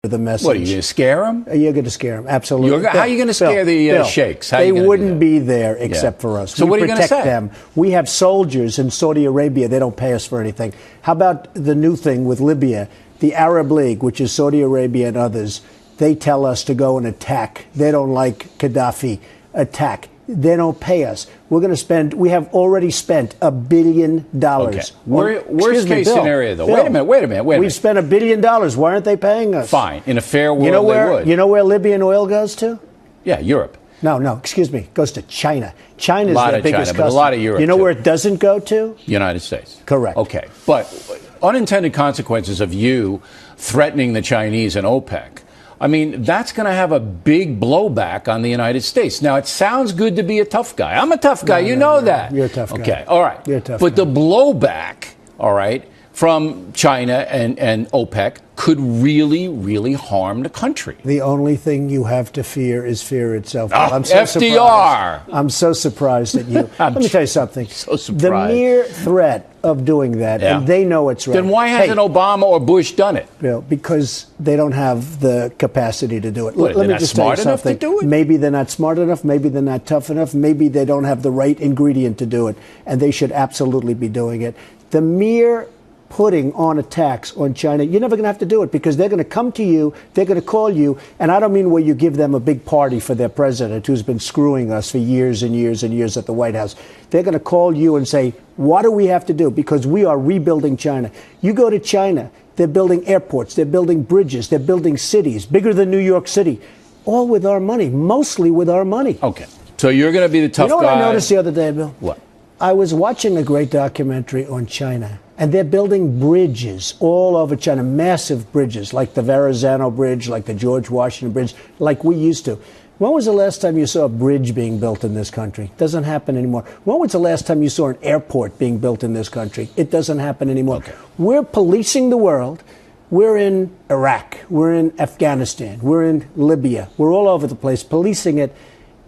the message. What, are you going to scare them? You're going to scare them, absolutely. How are you going to scare the sheikhs? They wouldn't be there except for us. So what are you going to say? Them. We have soldiers in Saudi Arabia. They don't pay us for anything. How about the new thing with Libya? The Arab League, which is Saudi Arabia and others, they tell us to go and attack. They don't like Gaddafi. Attack. They don't pay us. We're going to spend. We have already spent $1 billion. Okay. Worst case scenario, though. Wait a minute. We've spent $1 billion. Why aren't they paying us? Fine. In a fair world, they would. You know where Libyan oil goes to? Yeah, Europe. No. Excuse me. It goes to China. China's their biggest customer. But a lot of Europe. You know where it doesn't go to? United States. Correct. Okay. But unintended consequences of you threatening the Chinese and OPEC. I mean, that's going to have a big blowback on the United States. Now, it sounds good to be a tough guy. I'm a tough guy. You know that. You're a tough guy. Okay. All right. You're a tough but guy. the blowback, all right, from China and OPEC could really, really harm the country. The only thing you have to fear is fear itself. I'm so FDR. Surprised. I'm so surprised at you. Let me tell you something. So surprised. The mere threat of doing that, and they know it's right. Then why hasn't Obama or Bush done it? Bill, because they don't have the capacity to do it. Let me just tell you something. To do it? Maybe they're not smart enough. Maybe they're not tough enough. Maybe they don't have the right ingredient to do it, and they should absolutely be doing it. The mere putting on a tax on China, you're never going to have to do it because they're going to come to you, they're going to call you, and I don't mean where you give them a big party for their president who's been screwing us for years and years and years at the White House. They're going to call you and say, what do we have to do? Because we are rebuilding China. You go to China, they're building airports, they're building bridges, they're building cities, bigger than New York City, all with our money, mostly with our money. Okay. So you're going to be the tough guy. You know what I noticed the other day, Bill? What? I was watching a great documentary on China. And they're building bridges all over China, massive bridges, like the Verrazano Bridge, like the George Washington Bridge, like we used to. When was the last time you saw a bridge being built in this country? It doesn't happen anymore. When was the last time you saw an airport being built in this country? It doesn't happen anymore. Okay. We're policing the world. We're in Iraq. We're in Afghanistan. We're in Libya. We're all over the place policing it.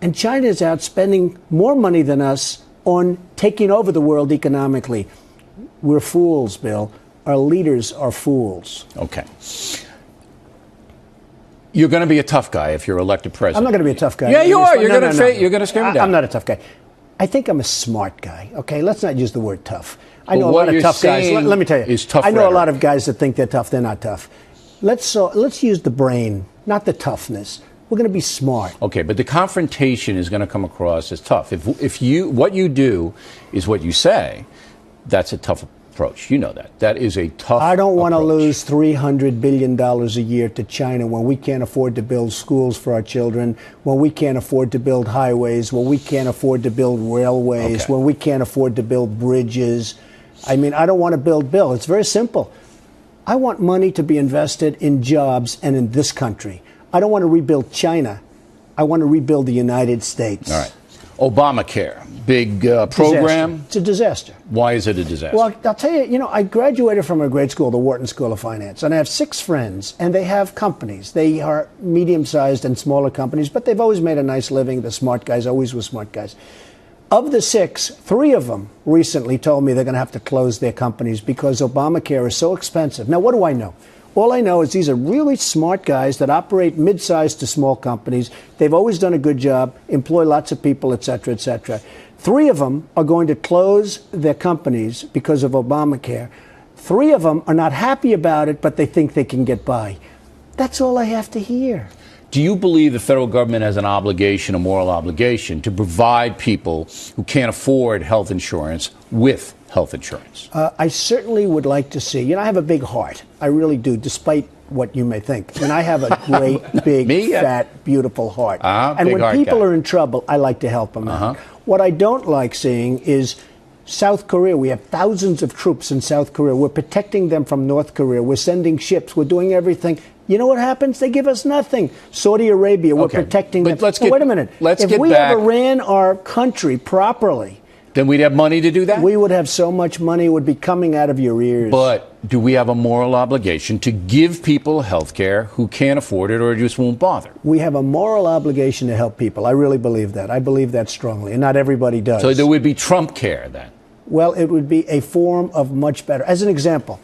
And China is out spending more money than us on taking over the world economically. We're fools, Bill. Our leaders are fools. Okay. You're going to be a tough guy if you're elected president. I'm not going to be a tough guy. Yeah, you are. You're going to scare me down. I'm not a tough guy. I think I'm a smart guy. Okay, let's not use the word tough. I know a lot of tough guys. Let me tell you. I know a lot of guys that think they're tough. They're not tough. Let's use the brain, not the toughness. We're going to be smart. Okay, but the confrontation is going to come across as tough. If what you do is what you say, that's a tough approach. You know that. That is a tough approach. I don't want to lose $300 billion a year to China when we can't afford to build schools for our children, when we can't afford to build highways, when we can't afford to build railways, when we can't afford to build bridges. I mean, I don't want to build Bill. It's very simple. I want money to be invested in jobs and in this country. I don't want to rebuild China. I want to rebuild the United States. All right. Obamacare, big program. It's a disaster. Why is it a disaster? Well, I'll tell you, I graduated from a great school, the Wharton School of Finance, and I have 6 friends, and they have companies. They are medium-sized and smaller companies, but they've always made a nice living. The smart guys always were smart guys. Of the 6, 3 of them recently told me they're going to have to close their companies because Obamacare is so expensive. Now, what do I know? All I know is these are really smart guys that operate mid-sized to small companies. They've always done a good job, employ lots of people, et cetera, et cetera. 3 of them are going to close their companies because of Obamacare. 3 of them are not happy about it, but they think they can get by. That's all I have to hear. Do you believe the federal government has an obligation, a moral obligation, to provide people who can't afford health insurance with health insurance? I certainly would like to see. I have a big heart. I really do, despite what you may think. I have a great, big, fat, beautiful heart. And when people are in trouble, I like to help them out. What I don't like seeing is South Korea. We have thousands of troops in South Korea. We're protecting them from North Korea. We're sending ships. We're doing everything. You know what happens? They give us nothing. Saudi Arabia, we're protecting them. Wait a minute. If we ever ran our country properly, then we'd have money to do that? We would have so much money, it would be coming out of your ears. But do we have a moral obligation to give people health care who can't afford it or just won't bother? We have a moral obligation to help people. I really believe that. I believe that strongly, and not everybody does. So there would be Trump care then? Well, it would be a form of much better. As an example,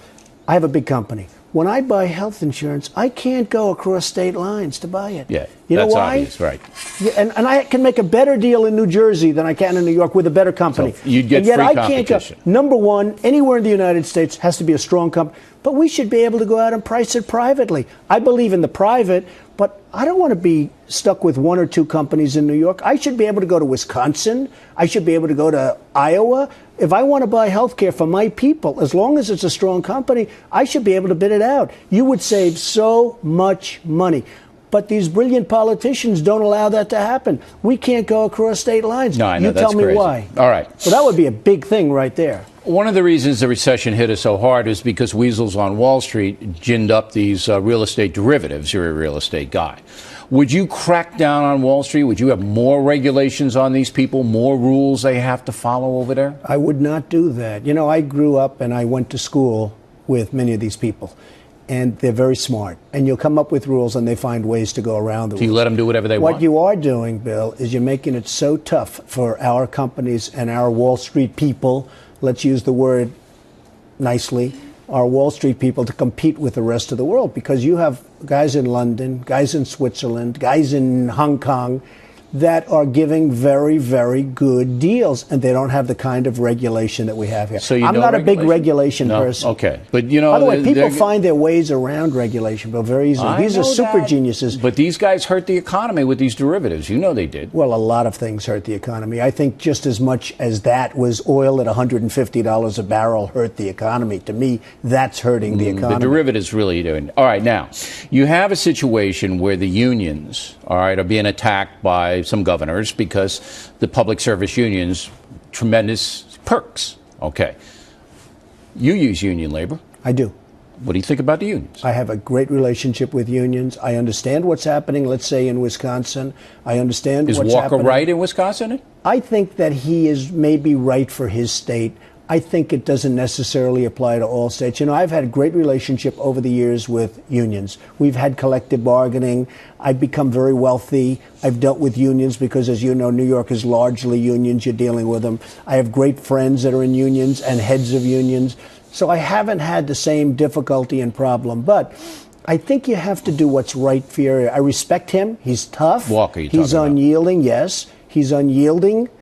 I have a big company. When I buy health insurance, I can't go across state lines to buy it. Yeah, you know that's why? obvious, right? Yeah, and I can make a better deal in New Jersey than I can in New York with a better company. So you'd get and yet free I competition. Can't go. Number one, anywhere in the United States has to be a strong company, but we should be able to go out and price it privately. I believe in the private, but I don't want to be stuck with one or two companies in New York. I should be able to go to Wisconsin. I should be able to go to Iowa. If I want to buy health care for my people, as long as it's a strong company, I should be able to bid it out. You would save so much money. But these brilliant politicians don't allow that to happen. We can't go across state lines. No, I know, you that's tell me crazy. why. All right. Well, that would be a big thing right there. One of the reasons the recession hit us so hard is because weasels on Wall Street ginned up these real estate derivatives. You're a real estate guy. Would you crack down on Wall Street? Would you have more regulations on these people, more rules they have to follow over there? I would not do that. You know, I grew up and I went to school with many of these people, and they're very smart. And you'll come up with rules and they find ways to go around the rules. So you let them do whatever they want? What you are doing, Bill, is you're making it so tough for our companies and our Wall Street people, let's use the word nicely, our Wall Street people to compete with the rest of the world, because you have guys in London, guys in Switzerland, guys in Hong Kong that are giving very, very good deals, and they don't have the kind of regulation that we have here. So I'm not a big regulation person. Okay, but you know, by the way, people find their ways around regulation, but very easily. These are super geniuses. But these guys hurt the economy with these derivatives. You know they did. Well, a lot of things hurt the economy. I think just as much as that was oil at $150 a barrel hurt the economy. To me, that's hurting the economy. The derivatives really doing. All right, now you have a situation where the unions, all right, are being attacked by some governors because the public service unions, tremendous perks. Okay. You use union labor. I do. What do you think about the unions? I have a great relationship with unions. I understand what's happening, let's say, in Wisconsin. I understand what's happening. Is Walker right in Wisconsin? I think that he is maybe right for his state. I think it doesn't necessarily apply to all states. You know, I've had a great relationship over the years with unions. We've had collective bargaining. I've become very wealthy. I've dealt with unions because, as you know, New York is largely unions. You're dealing with them. I have great friends that are in unions and heads of unions. So I haven't had the same difficulty and problem. But I think you have to do what's right for your area. I respect him. He's tough. Walker, he's unyielding, yes. He's unyielding.